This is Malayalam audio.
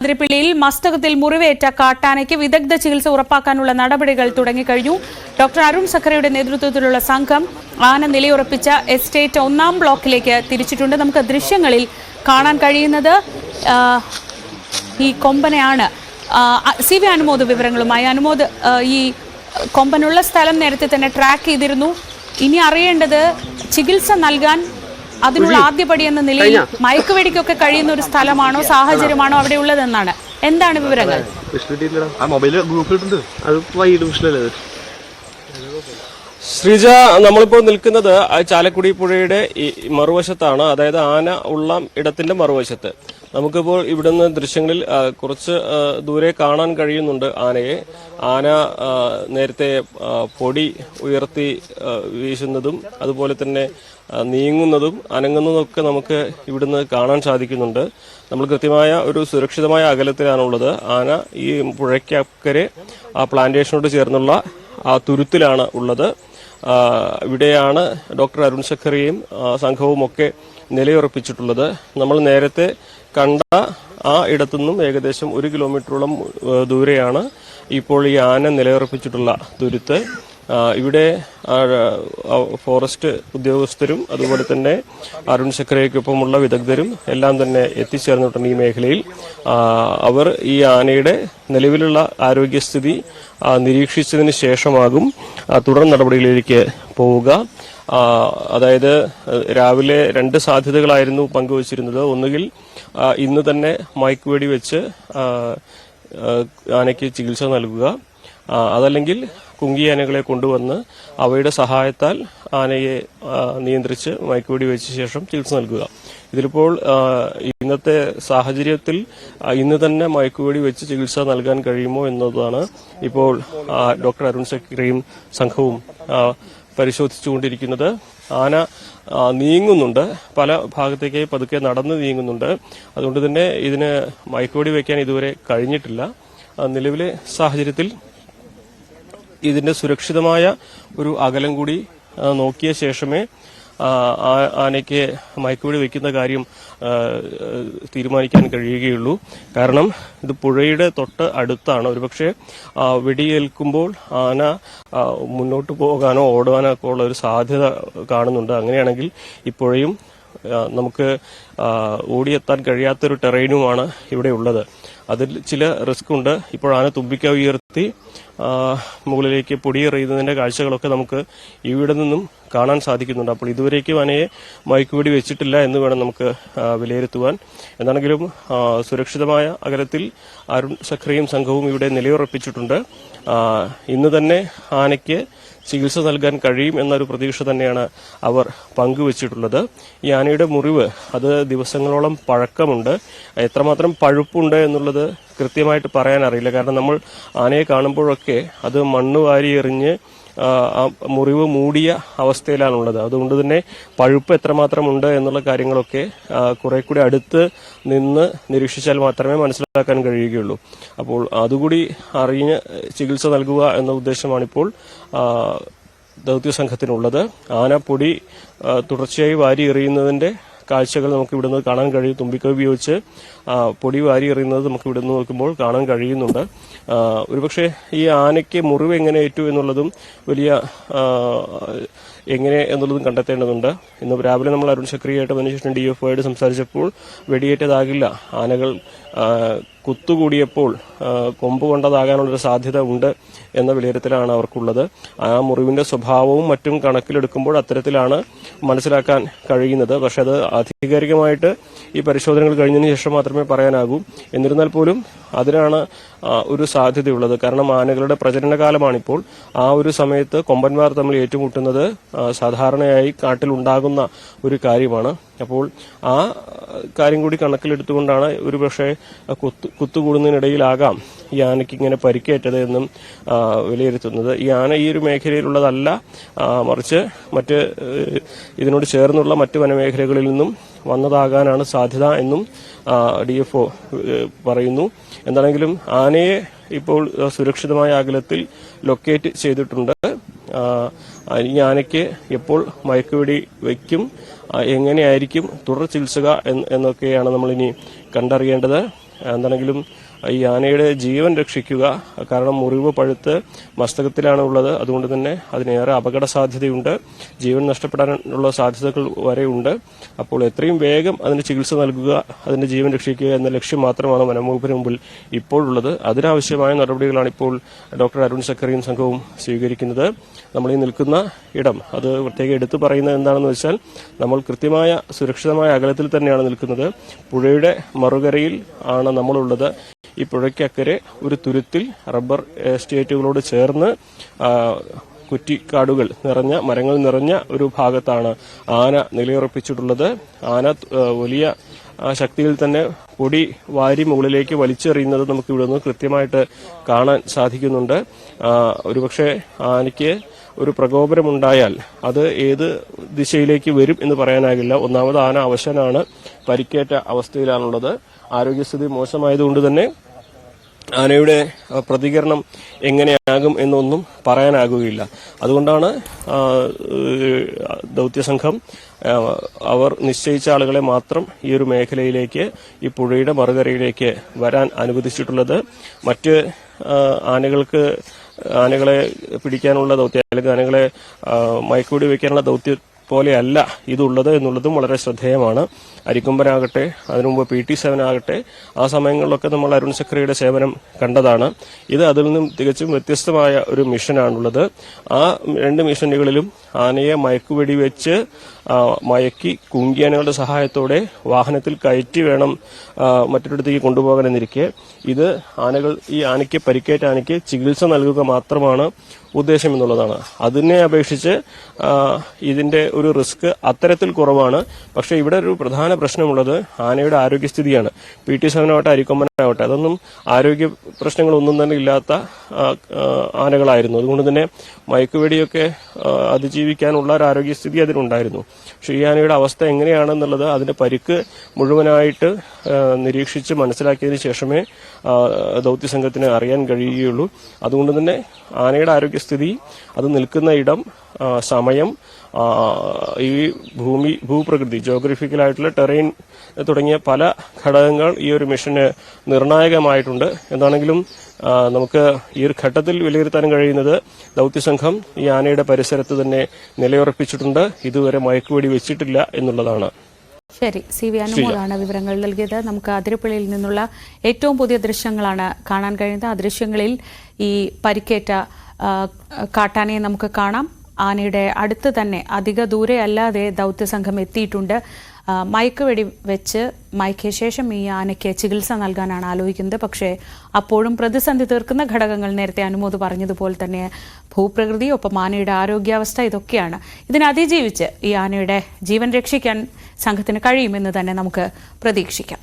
അതിരപ്പിള്ളിയിൽ മസ്തകത്തിൽ മുറിവേറ്റ കാട്ടാനയ്ക്ക് വിദഗ്ധ ചികിത്സ ഉറപ്പാക്കാനുള്ള നടപടികൾ തുടങ്ങിക്കഴിഞ്ഞു. ഡോക്ടർ അരുൺ സഖറിയുടെ നേതൃത്വത്തിലുള്ള സംഘം ആന നിലയുറപ്പിച്ച എസ്റ്റേറ്റ് 1-ാം ബ്ലോക്കിലേക്ക് തിരിച്ചിട്ടുണ്ട്. നമുക്ക് ദൃശ്യങ്ങളിൽ കാണാൻ കഴിയുന്നത് ഈ കൊമ്പനെയാണ്. CV അനുമോദ് വിവരങ്ങളുമായി. അനുമോദ്, ഈ കൊമ്പനുള്ള സ്ഥലം നേരത്തെ തന്നെ ട്രാക്ക് ചെയ്തിരുന്നു. ഇനി അറിയേണ്ടത് ചികിത്സ നൽകാൻ അതിനുള്ള ആദ്യപടി എന്ന നിലയിൽ മയക്കുവെടിക്കൊക്കെ കഴിയുന്ന ഒരു സ്ഥലമാണോ സാഹചര്യമാണോ അവിടെ ഉള്ളതെന്നാണ്. എന്താണ് വിവരങ്ങൾ? ശ്രീജ, നമ്മളിപ്പോൾ നിൽക്കുന്നത് ചാലക്കുടി പുഴയുടെ മറുവശത്താണ്, അതായത് ആന ഉള്ള ഇടത്തിന്റെ മറുവശത്ത്. നമുക്കിപ്പോൾ ഇവിടുന്ന് ദൃശ്യങ്ങളിൽ കുറച്ച് ദൂരെ കാണാൻ കഴിയുന്നുണ്ട് ആനയെ. ആന നേരത്തെ പൊടി ഉയർത്തി വീശുന്നതും അതുപോലെ തന്നെ നീങ്ങുന്നതും അനങ്ങുന്നതൊക്കെ നമുക്ക് ഇവിടുന്ന് കാണാൻ സാധിക്കുന്നുണ്ട്. നമ്മൾ കൃത്യമായ ഒരു സുരക്ഷിതമായ അകലത്തിലാണുള്ളത്. ആന ഈ പുഴയ്ക്കക്കരെ ആ പ്ലാന്റേഷനോട് ചേർന്നുള്ള ആ തുരുത്തിലാണ് ഉള്ളത്. ഇവിടെയാണ് ഡോക്ടർ അരുൺ സഖറിയും സംഘവും ഒക്കെ നിലയുറപ്പിച്ചിട്ടുള്ളത്. നമ്മൾ നേരത്തെ കണ്ട ആ ഇടത്തുനിന്നും ഏകദേശം 1 കിലോമീറ്ററോളം ദൂരെയാണ് ഇപ്പോൾ ഈ ആന നിലയുറപ്പിച്ചിട്ടുള്ള തുരുത്ത്. ഇവിടെ ഫോറസ്റ്റ് ഉദ്യോഗസ്ഥരും അതുപോലെ തന്നെ അരുൺ സഖറിയ്ക്കൊപ്പമുള്ള വിദഗ്ധരും എല്ലാം തന്നെ എത്തിച്ചേർന്നിട്ടുണ്ട് ഈ മേഖലയിൽ. അവർ ഈ ആനയുടെ നിലവിലുള്ള ആരോഗ്യസ്ഥിതി നിരീക്ഷിച്ചതിന് ശേഷമാകും തുടർ നടപടികളിലേക്ക് പോവുക. അതായത് രാവിലെ 2 സാധ്യതകളായിരുന്നു പങ്കുവച്ചിരുന്നത്. ഒന്നുകിൽ ഇന്ന് തന്നെ മയക്കുവെടി വെച്ച് ആനയ്ക്ക് ചികിത്സ നൽകുക, അതല്ലെങ്കിൽ കുങ്കിയാനകളെ കൊണ്ടുവന്ന് അവയുടെ സഹായത്താൽ ആനയെ നിയന്ത്രിച്ച് മയക്കുവെടി വെച്ച ശേഷം ചികിത്സ നൽകുക. ഇതിലിപ്പോൾ ഇന്നത്തെ സാഹചര്യത്തിൽ ഇന്ന് തന്നെ മയക്കുവെടി വെച്ച് ചികിത്സ നൽകാൻ കഴിയുമോ എന്നതാണ് ഇപ്പോൾ ഡോക്ടർ അരുൺ സഖറിയും സംഘവും പരിശോധിച്ചുകൊണ്ടിരിക്കുന്നത്. ആന നീങ്ങുന്നുണ്ട്, പല ഭാഗത്തേക്ക് പതുക്കെ നടന്ന് നീങ്ങുന്നുണ്ട്. അതുകൊണ്ട് തന്നെ ഇതിന് മയക്കുവെടി വയ്ക്കാൻ ഇതുവരെ കഴിഞ്ഞിട്ടില്ല. നിലവിലെ സാഹചര്യത്തിൽ ഇതിന്റെ സുരക്ഷിതമായ ഒരു അകലം കൂടി നോക്കിയ ശേഷമേ ആനയ്ക്ക് മയക്കുവെടി വയ്ക്കുന്ന കാര്യം തീരുമാനിക്കാൻ കഴിയുകയുള്ളൂ. കാരണം ഇത് പുഴയുടെ തൊട്ട് അടുത്താണ്. ഒരുപക്ഷെ വെടിയേൽക്കുമ്പോൾ ആന മുന്നോട്ട് പോകാനോ ഓടാനോ ഒക്കെ ഉള്ള ഒരു സാധ്യത കാണുന്നുണ്ട്. അങ്ങനെയാണെങ്കിൽ ഈ പുഴയും നമുക്ക് ഓടിയെത്താൻ കഴിയാത്തൊരു ടെറൈനുമാണ് ഇവിടെ ഉള്ളത്. അതിൽ ചില റിസ്ക് ഉണ്ട്. ഇപ്പോൾ ആന തുമ്പിക്ക ഉയർത്തി മുകളിലേക്ക് പൊടിയെറിയുന്നതിന്റെ കാഴ്ചകളൊക്കെ നമുക്ക് ഇവിടെ നിന്നും കാണാൻ സാധിക്കുന്നുണ്ട്. അപ്പോൾ ഇതുവരേക്കും ആനയെ മയക്കുവെടി വെച്ചിട്ടില്ല എന്ന് വേണം നമുക്ക് വിലയിരുത്തുവാൻ. എന്താണെങ്കിലും സുരക്ഷിതമായ അകലത്തിൽ അരുൺ സഖറിയും സംഘവും ഇവിടെ നിലയുറപ്പിച്ചിട്ടുണ്ട്. ഇന്ന് തന്നെ ആനയ്ക്ക് ചികിത്സ നൽകാൻ കഴിയും എന്നൊരു പ്രതീക്ഷ തന്നെയാണ് അവർ പങ്കുവച്ചിട്ടുള്ളത്. ഈ ആനയുടെ മുറിവ് അത് ദിവസങ്ങളോളം പഴക്കമുണ്ട്. എത്രമാത്രം പഴുപ്പുണ്ട് എന്നുള്ളത് കൃത്യമായിട്ട് പറയാൻ അറിയില്ല. കാരണം നമ്മൾ ആനയെ കാണുമ്പോഴൊക്കെ അത് മണ്ണ് വാരി എറിഞ്ഞ് ആ മുറിവ് മൂടിയ അവസ്ഥയിലാണുള്ളത്. അതുകൊണ്ട് തന്നെ പഴുപ്പ് എത്രമാത്രം ഉണ്ട് എന്നുള്ള കാര്യങ്ങളൊക്കെ കുറെ കൂടി അടുത്ത് നിന്ന് നിരീക്ഷിച്ചാൽ മാത്രമേ മനസ്സിലാക്കാൻ കഴിയുകയുള്ളൂ. അപ്പോൾ അതുകൂടി അറിഞ്ഞ് ചികിത്സ നൽകുക എന്ന ഉദ്ദേശമാണിപ്പോൾ ദൗത്യസംഘത്തിനുള്ളത്. ആന പൊടി തുടർച്ചയായി വാരി എറിയുന്നതിന്റെ കാഴ്ചകൾ നമുക്ക് ഇവിടുന്ന് കാണാൻ കഴിയും. തുമ്പിക്ക ഉപയോഗിച്ച് പൊടി വാരി എറിയുന്നത് നമുക്ക് ഇവിടുന്ന് നോക്കുമ്പോൾ കാണാൻ കഴിയുന്നുണ്ട്. ഒരുപക്ഷെ ഈ ആനയ്ക്ക് മുറിവ് എങ്ങനെ ഏറ്റു എന്നുള്ളതും വലിയ എങ്ങനെ എന്നുള്ളതും കണ്ടെത്തേണ്ടതുണ്ട്. ഇന്ന് രാവിലെ നമ്മൾ അരുൺ സഖറിയായിട്ട് അതിനുശേഷം DFOയോട് സംസാരിച്ചപ്പോൾ വെടിയേറ്റതാകില്ല, ആനകൾ കുത്തുകൂടിയപ്പോൾ കൊമ്പ് കൊണ്ടതാകാനുള്ളൊരു സാധ്യത ഉണ്ട് എന്ന വിലയിരുത്തലാണ് അവർക്കുള്ളത്. ആ മുറിവിന്റെ സ്വഭാവവും മറ്റും കണക്കിലെടുക്കുമ്പോൾ അത്തരത്തിലാണ് മനസ്സിലാക്കാൻ കഴിയുന്നത്. പക്ഷെ അത് ആധികാരികമായിട്ട് ഈ പരിശോധനകൾ കഴിഞ്ഞതിന് ശേഷം മാത്രമേ പറയാനാകൂ. എന്നിരുന്നാൽ പോലും അതിനാണ് ഒരു സാധ്യതയുള്ളത്. കാരണം ആനകളുടെ പ്രജനനകാലമാണിപ്പോൾ. ആ ഒരു സമയത്ത് കൊമ്പന്മാർ തമ്മിൽ ഏറ്റുമുട്ടുന്നത് സാധാരണയായി കാട്ടിലുണ്ടാകുന്ന ഒരു കാര്യമാണ്. അപ്പോൾ ആ കാര്യം കൂടി കണക്കിലെടുത്തുകൊണ്ടാണ് ഒരുപക്ഷെ കുത്തുകൂടുന്നതിനിടയിലാകാം ഈ ആനയ്ക്ക് ഇങ്ങനെ പരിക്കേറ്റത് എന്നും വിലയിരുത്തുന്നത്. ഈ ആന ഈ ഒരു മേഖലയിലുള്ളതല്ല, മറിച്ച് മറ്റ് ഇതിനോട് ചേർന്നുള്ള മറ്റ് വനമേഖലകളിൽ നിന്നും വന്നതാകാനാണ് സാധ്യത എന്നും DFO പറയുന്നു. എന്താണെങ്കിലും ആനയെ ഇപ്പോൾ സുരക്ഷിതമായ അകലത്തിൽ ലൊക്കേറ്റ് ചെയ്തിട്ടുണ്ട്. ഈ ആനയ്ക്ക് എപ്പോൾ മയക്കുവെടി വയ്ക്കും, എങ്ങനെയായിരിക്കും തുടർ ചികിത്സ എന്നൊക്കെയാണ് നമ്മളിനി കണ്ടറിയേണ്ടത്. എന്താണെങ്കിലും ഈ ആനയുടെ ജീവൻ രക്ഷിക്കുക. കാരണം മുറിവ് പഴുത്ത് മസ്തകത്തിലാണ് ഉള്ളത്. അതുകൊണ്ട് തന്നെ അതിനേറെ അപകട സാധ്യതയുണ്ട്. ജീവൻ നഷ്ടപ്പെടാനുള്ള സാധ്യതകൾ വരെ ഉണ്ട്. അപ്പോൾ എത്രയും വേഗം അതിന് ചികിത്സ നൽകുക, അതിന്റെ ജീവൻ രക്ഷിക്കുക എന്ന ലക്ഷ്യം മാത്രമാണ് വനംവകുപ്പിന് മുമ്പിൽ ഇപ്പോഴുള്ളത്. അതിനാവശ്യമായ നടപടികളാണ് ഇപ്പോൾ ഡോക്ടർ അരുൺ സക്കറിയും സംഘവും സ്വീകരിക്കുന്നത്. നമ്മൾ ഈ നിൽക്കുന്ന ഇടം അത് പ്രത്യേകം എടുത്തു പറയുന്നത് എന്താണെന്ന് വെച്ചാൽ, നമ്മൾ കൃത്യമായ സുരക്ഷിതമായ അകലത്തിൽ തന്നെയാണ് നിൽക്കുന്നത്. പുഴയുടെ മറുകരയിൽ ആണ് നമ്മളുള്ളത്. ഈ പുഴയ്ക്കക്കരെ ഒരു തുരുത്തിൽ റബ്ബർ എസ്റ്റേറ്റുകളോട് ചേർന്ന് കുറ്റിക്കാടുകൾ നിറഞ്ഞ, മരങ്ങൾ നിറഞ്ഞ ഒരു ഭാഗത്താണ് ആന നിലയുറപ്പിച്ചിട്ടുള്ളത്. ആന വലിയ ശക്തിയിൽ തന്നെ പൊടി വാരി മുകളിലേക്ക് വലിച്ചെറിയുന്നത് നമുക്ക് ഇവിടെ നിന്ന് കൃത്യമായിട്ട് കാണാൻ സാധിക്കുന്നുണ്ട്. ഒരുപക്ഷെ ആനയ്ക്ക് ഒരു പ്രകോപനമുണ്ടായാൽ അത് ഏത് ദിശയിലേക്ക് വരും എന്ന് പറയാനാകില്ല. ഒന്നാമത് ആന അവശനാണ്, പരിക്കേറ്റ അവസ്ഥയിലാണുള്ളത്. ആരോഗ്യസ്ഥിതി മോശമായതുകൊണ്ട് തന്നെ ആനയുടെ പ്രതികരണം എങ്ങനെയാകും എന്നൊന്നും പറയാനാകുകയില്ല. അതുകൊണ്ടാണ് ദൗത്യസംഘം അവർ നിശ്ചയിച്ച ആളുകളെ മാത്രം ഈ ഒരു മേഖലയിലേക്ക്, ഈ പുഴയുടെ മറുകരയിലേക്ക് വരാൻ അനുവദിച്ചിട്ടുള്ളത്. മറ്റ് ആനകളെ പിടിക്കാനുള്ള ദൗത്യം, അല്ലെങ്കിൽ ആനകളെ മയക്കുവെടി വയ്ക്കാനുള്ള ദൗത്യം പോലെയല്ല ഇതുള്ളത് എന്നുള്ളതും വളരെ ശ്രദ്ധേയമാണ്. അരിക്കൊമ്പനാകട്ടെ, അതിനുമുമ്പ് PT-7 ആകട്ടെ, ആ സമയങ്ങളിലൊക്കെ നമ്മൾ അരുൺ സക്കറിയുടെ സേവനം കണ്ടതാണ്. ഇത് അതിൽ നിന്നും തികച്ചും വ്യത്യസ്തമായ ഒരു മിഷനാണുള്ളത്. ആ 2 മിഷനുകളിലും ആനയെ മയക്കുവെടി വെച്ച് മയക്കി കുങ്കിയാനകളുടെ സഹായത്തോടെ വാഹനത്തിൽ കയറ്റി വേണം മറ്റൊരിടത്തേക്ക് കൊണ്ടുപോകാനെന്നിരിക്കെ, ഇത് ഈ ആനയ്ക്ക് പരിക്കേറ്റ ആനയ്ക്ക് ചികിത്സ നൽകുക മാത്രമാണ് ഉദ്ദേശം എന്നുള്ളതാണ്. അതിനെ അപേക്ഷിച്ച് ഇതിന്റെ ഒരു റിസ്ക് അത്തരത്തിൽ കുറവാണ്. പക്ഷെ ഇവിടെ ഒരു പ്രധാന പ്രശ്നമുള്ളത് ആനയുടെ ആരോഗ്യസ്ഥിതിയാണ്. PT-7 ആവട്ടെ, അരിക്കൊമ്പനാവട്ടെ, അതൊന്നും ആരോഗ്യ പ്രശ്നങ്ങളൊന്നും തന്നെ ഇല്ലാത്ത ആനകളായിരുന്നു. അതുകൊണ്ട് തന്നെ മയക്കുവെടിയൊക്കെ അതിജീവിക്കാനുള്ള ഒരു ആരോഗ്യസ്ഥിതി അതിനുണ്ടായിരുന്നു. പക്ഷേ ഈ ആനയുടെ അവസ്ഥ എങ്ങനെയാണെന്നുള്ളത്, അതിന്റെ പരിക്ക് മുഴുവനായിട്ട് നിരീക്ഷിച്ച് മനസ്സിലാക്കിയതിനു ശേഷമേ ദൗത്യസംഘത്തിന് അറിയാൻ കഴിയുകയുള്ളൂ. അതുകൊണ്ട് തന്നെ ആനയുടെ ആരോഗ്യസ്ഥിതി, അത് നിൽക്കുന്ന ഇടം, സമയം, ഈ ഭൂപ്രകൃതി, ജോഗ്രഫിക്കലായിട്ടുള്ള ടെറൈൻ തുടങ്ങിയ പല ഘടകങ്ങൾ ഈ ഒരു മിഷന് നിർണായകമായിട്ടുണ്ട്. എന്താണെങ്കിലും നമുക്ക് ഈ ഒരു ഘട്ടത്തിൽ വിലയിരുത്താൻ കഴിയുന്നത്, ദൗത്യസംഘം ഈ ആനയുടെ പരിസരത്ത് തന്നെ നിലയുറപ്പിച്ചിട്ടുണ്ട്. ഇതുവരെ മയക്കുവെടി വെച്ചിട്ടില്ല എന്നുള്ളതാണ്. ശരി, CV അനുമോളാണ് വിവരങ്ങൾ നൽകിയത്. നമുക്ക് അതിരപ്പള്ളിയിൽ നിന്നുള്ള ഏറ്റവും പുതിയ ദൃശ്യങ്ങളാണ് കാണാൻ കഴിയുന്നത്. ആ ദൃശ്യങ്ങളിൽ ഈ പരിക്കേറ്റ കാട്ടാനയെ നമുക്ക് കാണാം. ആനയുടെ അടുത്ത് തന്നെ, അധിക ദൂരെ അല്ലാതെ ദൗത്യസംഘം എത്തിയിട്ടുണ്ട്. മയക്കുവെടി വെച്ച് മയക്കിയ ശേഷം ഈ ആനയ്ക്ക് ചികിത്സ നൽകാനാണ് ആലോചിക്കുന്നത്. പക്ഷേ അപ്പോഴും പ്രതിസന്ധി തീർക്കുന്ന ഘടകങ്ങൾ, നേരത്തെ അനുമോദ് പറഞ്ഞതുപോലെ തന്നെ ഭൂപ്രകൃതി, ഒപ്പം ആനയുടെ ആരോഗ്യാവസ്ഥ, ഇതൊക്കെയാണ്. ഇതിനെ അതിജീവിച്ച് ഈ ആനയുടെ ജീവൻ രക്ഷിക്കാൻ സംഘത്തിന് കഴിയുമെന്ന് തന്നെ നമുക്ക് പ്രതീക്ഷിക്കാം.